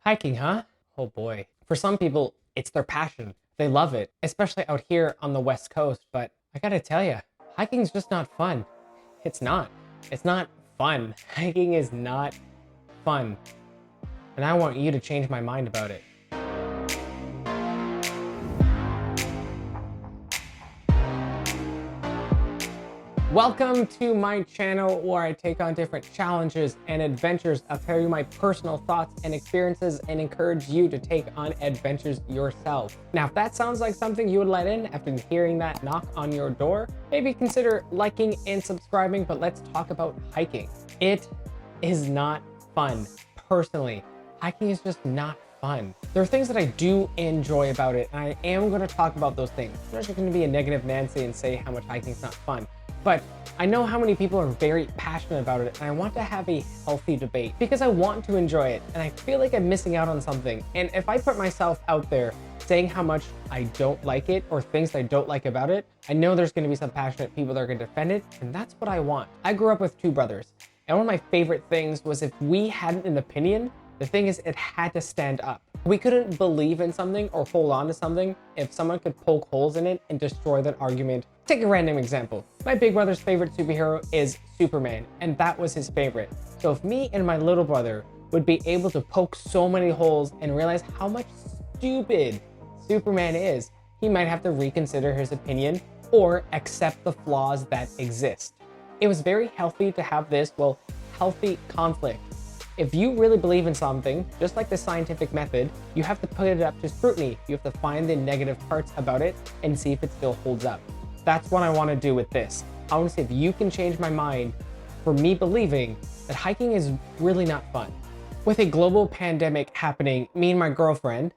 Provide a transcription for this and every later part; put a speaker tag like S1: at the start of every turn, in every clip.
S1: Hiking, huh? Oh boy. For some people, it's their passion. They love it, especially out here on the West Coast. But I gotta tell you, hiking's just not fun. It's not. It's not fun. Hiking is not fun. And I want you to change my mind about it. Welcome to my channel where I take on different challenges and adventures. I'll tell you my personal thoughts and experiences and encourage you to take on adventures yourself. Now, if that sounds like something you would let in after hearing that knock on your door, maybe consider liking and subscribing, but let's talk about hiking. It is not fun. Personally, hiking is just not fun. There are things that I do enjoy about it, and I am going to talk about those things. I'm not just going to be a negative Nancy and say how much hiking is not fun. But I know how many people are very passionate about it, and I want to have a healthy debate because I want to enjoy it, and I feel like I'm missing out on something. And if I put myself out there saying how much I don't like it or things I don't like about it, I know there's going to be some passionate people that are going to defend it, and that's what I want. I grew up with two brothers, and one of my favorite things was if we had an opinion, the thing is it had to stand up. We couldn't believe in something or hold on to something if someone could poke holes in it and destroy that argument. Take a random example. My big brother's favorite superhero is Superman, and that was his favorite. So if me and my little brother would be able to poke so many holes and realize how much stupid Superman is, he might have to reconsider his opinion or accept the flaws that exist. It was very healthy to have this, healthy conflict. If you really believe in something, just like the scientific method, you have to put it up to scrutiny. You have to find the negative parts about it and see if it still holds up. That's what I want to do with this. I want to see if you can change my mind for me believing that hiking is really not fun. With a global pandemic happening, me and my girlfriend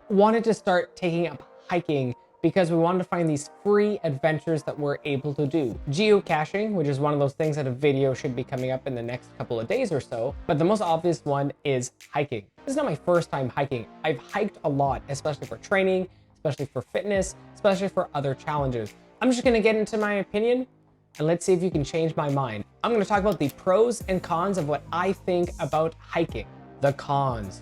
S1: wanted to start taking up hiking because we wanted to find these free adventures that we're able to do. Geocaching, which is one of those things that a video should be coming up in the next couple of days or so, but the most obvious one is hiking. This is not my first time hiking. I've hiked a lot, especially for training, especially for fitness, especially for other challenges. I'm just gonna get into my opinion and let's see if you can change my mind. I'm gonna talk about the pros and cons of what I think about hiking. The cons.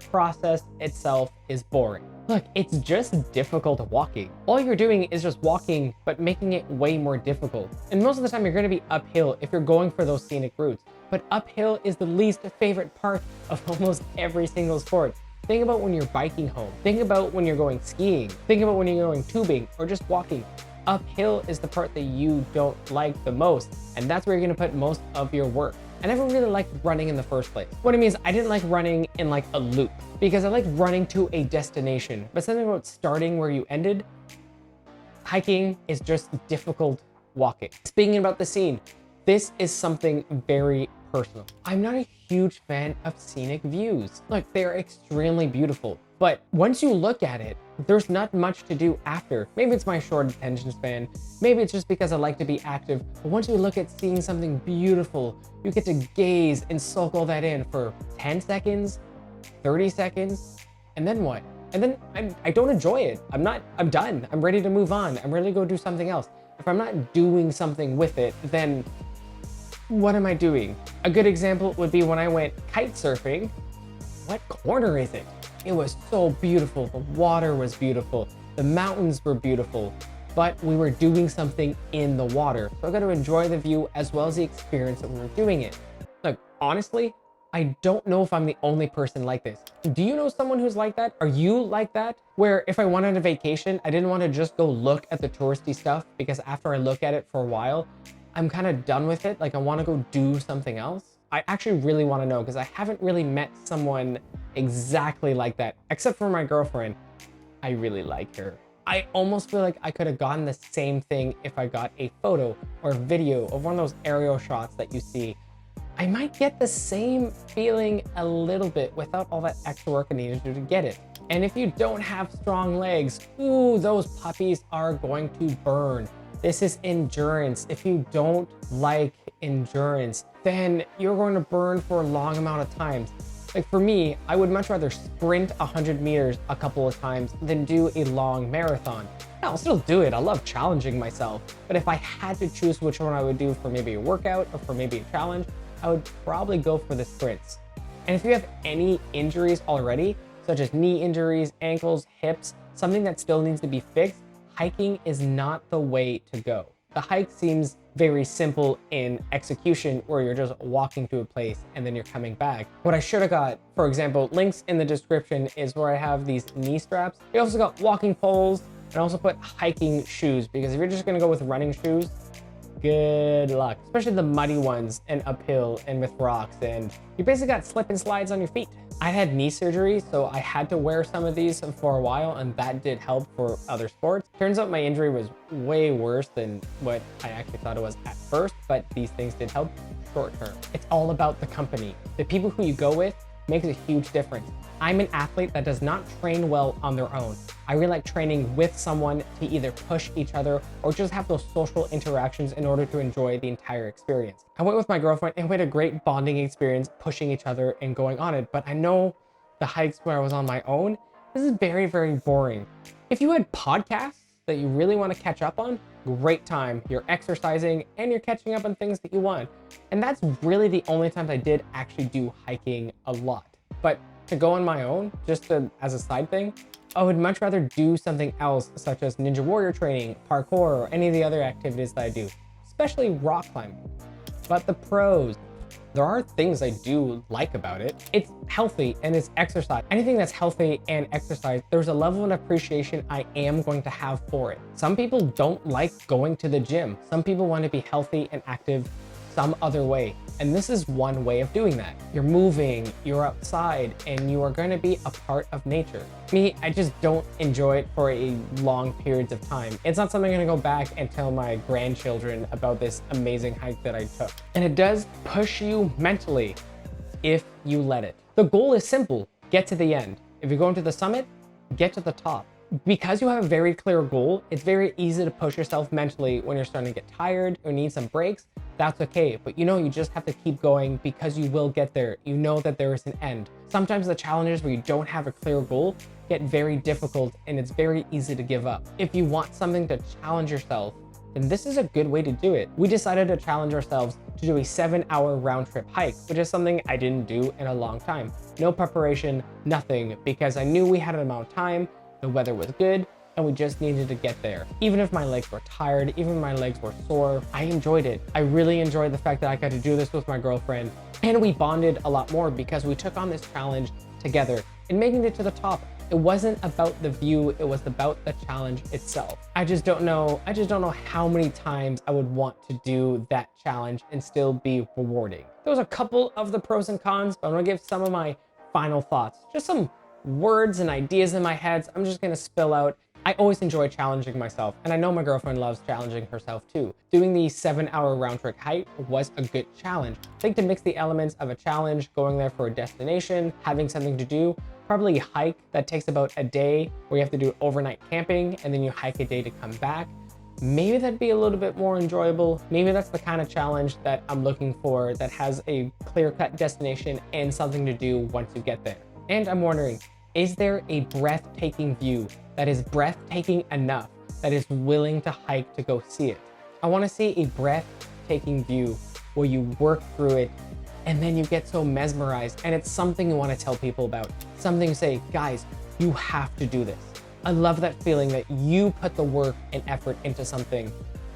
S1: Process itself is boring. Look, it's just difficult walking. All you're doing is just walking, but making it way more difficult. And most of the time you're gonna be uphill if you're going for those scenic routes. But uphill is the least favorite part of almost every single sport. Think about when you're biking home. Think about when you're going skiing. Think about when you're going tubing or just walking. Uphill is the part that you don't like the most, and that's where you're gonna put most of your work. I never really liked running in the first place. What it means, I didn't like running in like a loop because I like running to a destination, but something about starting where you ended, hiking is just difficult walking. Speaking about the scene, this is something very personal. I'm not a huge fan of scenic views. Look, they're extremely beautiful, but once you look at it, there's not much to do after. Maybe it's my short attention span. Maybe it's just because I like to be active. But once you look at seeing something beautiful, you get to gaze and soak all that in for 10 seconds, 30 seconds, and then what? And then I don't enjoy it. I'm done. I'm ready to move on. I'm ready to go do something else. If I'm not doing something with it, then what am I doing? A good example would be when I went kite surfing. What corner is it? It was so beautiful. The water was beautiful. The mountains were beautiful, but we were doing something in the water. So I got to enjoy the view as well as the experience that we were doing it. Look, honestly, I don't know if I'm the only person like this. Do you know someone who's like that? Are you like that? Where if I went on a vacation, I didn't want to just go look at the touristy stuff because after I look at it for a while, I'm kind of done with it. Like I want to go do something else. I actually really want to know because I haven't really met someone exactly like that, except for my girlfriend. I really like her. I almost feel like I could have gotten the same thing if I got a photo or video of one of those aerial shots that you see. I might get the same feeling a little bit without all that extra work I needed to do to get it. And if you don't have strong legs, ooh, those puppies are going to burn. This is endurance. If you don't like endurance, then you're going to burn for a long amount of times. Like for me, I would much rather sprint 100 meters a couple of times than do a long marathon. I'll still do it. I love challenging myself. But if I had to choose which one I would do for maybe a workout or for maybe a challenge, I would probably go for the sprints. And if you have any injuries already, such as knee injuries, ankles, hips, something that still needs to be fixed, hiking is not the way to go. The hike seems very simple in execution, where you're just walking to a place and then you're coming back. What I should have got, for example, links in the description, is where I have these knee straps. I also got walking poles, and I also put hiking shoes, because if you're just gonna go with running shoes, good luck, especially the muddy ones and uphill and with rocks, and you basically got slip and slides on your feet. I had knee surgery, so I had to wear some of these for a while, and that did help for other sports. Turns out my injury was way worse than what I actually thought it was at first, but these things did help short term. It's all about the company. The people who you go with makes a huge difference. I'm an athlete that does not train well on their own. I really like training with someone to either push each other or just have those social interactions in order to enjoy the entire experience. I went with my girlfriend and we had a great bonding experience pushing each other and going on it, but I know the hikes where I was on my own, this is very, very boring. If you had podcasts that you really want to catch up on, great time. You're exercising and you're catching up on things that you want. And that's really the only times I did actually do hiking a lot. But to go on my own, as a side thing, I would much rather do something else, such as Ninja Warrior training, parkour, or any of the other activities that I do, especially rock climbing. But the pros, there are things I do like about it. It's healthy and it's exercise. Anything that's healthy and exercise, there's a level of appreciation I am going to have for it. Some people don't like going to the gym. Some people want to be healthy and active some other way. And this is one way of doing that. You're moving, you're outside, and you are going to be a part of nature. Me, I just don't enjoy it for a long periods of time. It's not something I'm going to go back and tell my grandchildren about this amazing hike that I took. And it does push you mentally if you let it. The goal is simple: get to the end. If you're going to the summit, get to the top. Because you have a very clear goal, it's very easy to push yourself mentally when you're starting to get tired or need some breaks. That's okay, but you just have to keep going, because you will get there. You know that there is an end. Sometimes the challenges where you don't have a clear goal get very difficult, and it's very easy to give up. If you want something to challenge yourself, then this is a good way to do it. We decided to challenge ourselves to do a 7-hour round trip hike, which is something I didn't do in a long time. No preparation, nothing, because I knew we had an amount of time, the weather was good, and we just needed to get there. Even if my legs were tired, even if my legs were sore, I enjoyed it. I really enjoyed the fact that I got to do this with my girlfriend, and we bonded a lot more because we took on this challenge together. And making it to the top, it wasn't about the view, it was about the challenge itself. I just don't know how many times I would want to do that challenge and still be rewarding. Those are a couple of the pros and cons, but I'm gonna give some of my final thoughts. Just some words and ideas in my head. So I'm just gonna spill out. I always enjoy challenging myself, and I know my girlfriend loves challenging herself too. Doing the 7-hour round trip hike was a good challenge. I think to mix the elements of a challenge, going there for a destination, having something to do, probably a hike that takes about a day where you have to do overnight camping and then you hike a day to come back. Maybe that'd be a little bit more enjoyable. Maybe that's the kind of challenge that I'm looking for, that has a clear-cut destination and something to do once you get there. And I'm wondering, is there a breathtaking view that is breathtaking enough that is willing to hike to go see it? I want to see a breathtaking view where you work through it and then you get so mesmerized, and it's something you want to tell people about. Something you say, guys, you have to do this. I love that feeling that you put the work and effort into something,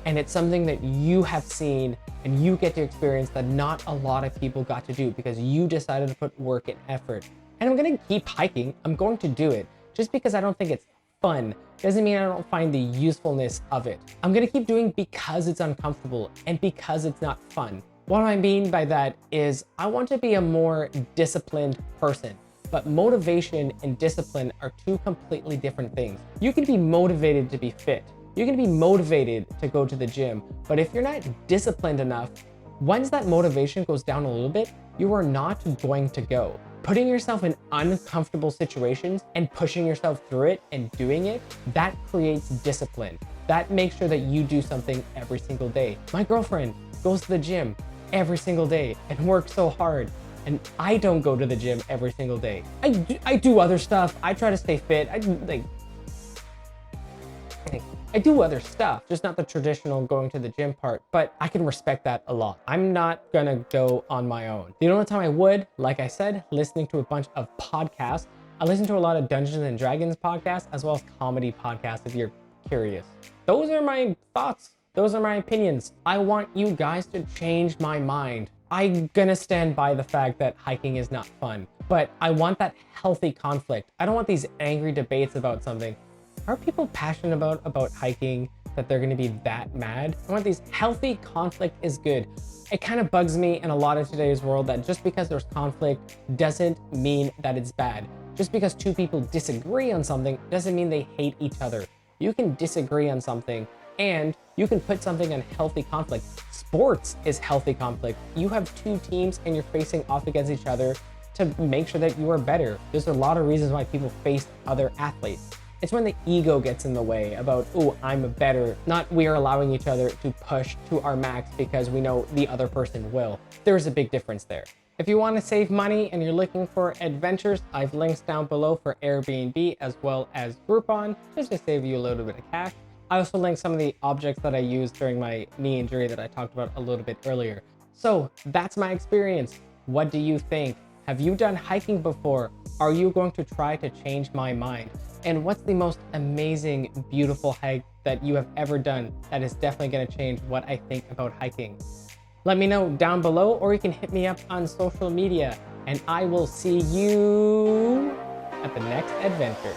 S1: and it's something that you have seen and you get to experience that not a lot of people got to do because you decided to put work and effort. And I'm gonna keep hiking. I'm going to do it. Just because I don't think it's fun doesn't mean I don't find the usefulness of it. I'm gonna keep doing because it's uncomfortable and because it's not fun. What I mean by that is I want to be a more disciplined person, but motivation and discipline are two completely different things. You can be motivated to be fit. You can be motivated to go to the gym, but if you're not disciplined enough, once that motivation goes down a little bit, you are not going to go. Putting yourself in uncomfortable situations and pushing yourself through it and doing it, that creates discipline. That makes sure that you do something every single day. My girlfriend goes to the gym every single day and works so hard. And I don't go to the gym every single day. I do other stuff. I try to stay fit. I do other stuff, just not the traditional going to the gym part, but I can respect that a lot. I'm not gonna go on my own. The only time I would, like I said, listening to a bunch of podcasts. I listen to a lot of Dungeons and Dragons podcasts as well as comedy podcasts if you're curious. Those are my thoughts. Those are my opinions. I want you guys to change my mind. I'm gonna stand by the fact that hiking is not fun, but I want that healthy conflict. I don't want these angry debates about something. Are people passionate about hiking that they're gonna be that mad? I want these healthy conflict is good. It kind of bugs me in a lot of today's world that just because there's conflict doesn't mean that it's bad. Just because two people disagree on something doesn't mean they hate each other. You can disagree on something and you can put something in healthy conflict. Sports is healthy conflict. You have two teams and you're facing off against each other to make sure that you are better. There's a lot of reasons why people face other athletes. It's when the ego gets in the way about, oh, I'm better, not we are allowing each other to push to our max because we know the other person will. There's a big difference there. If you want to save money and you're looking for adventures, I've links down below for Airbnb as well as Groupon, just to save you a little bit of cash. I also linked some of the objects that I used during my knee injury that I talked about a little bit earlier. So that's my experience. What do you think? Have you done hiking before? Are you going to try to change my mind? And what's the most amazing, beautiful hike that you have ever done that is definitely going to change what I think about hiking? Let me know down below, or you can hit me up on social media, and I will see you at the next adventure.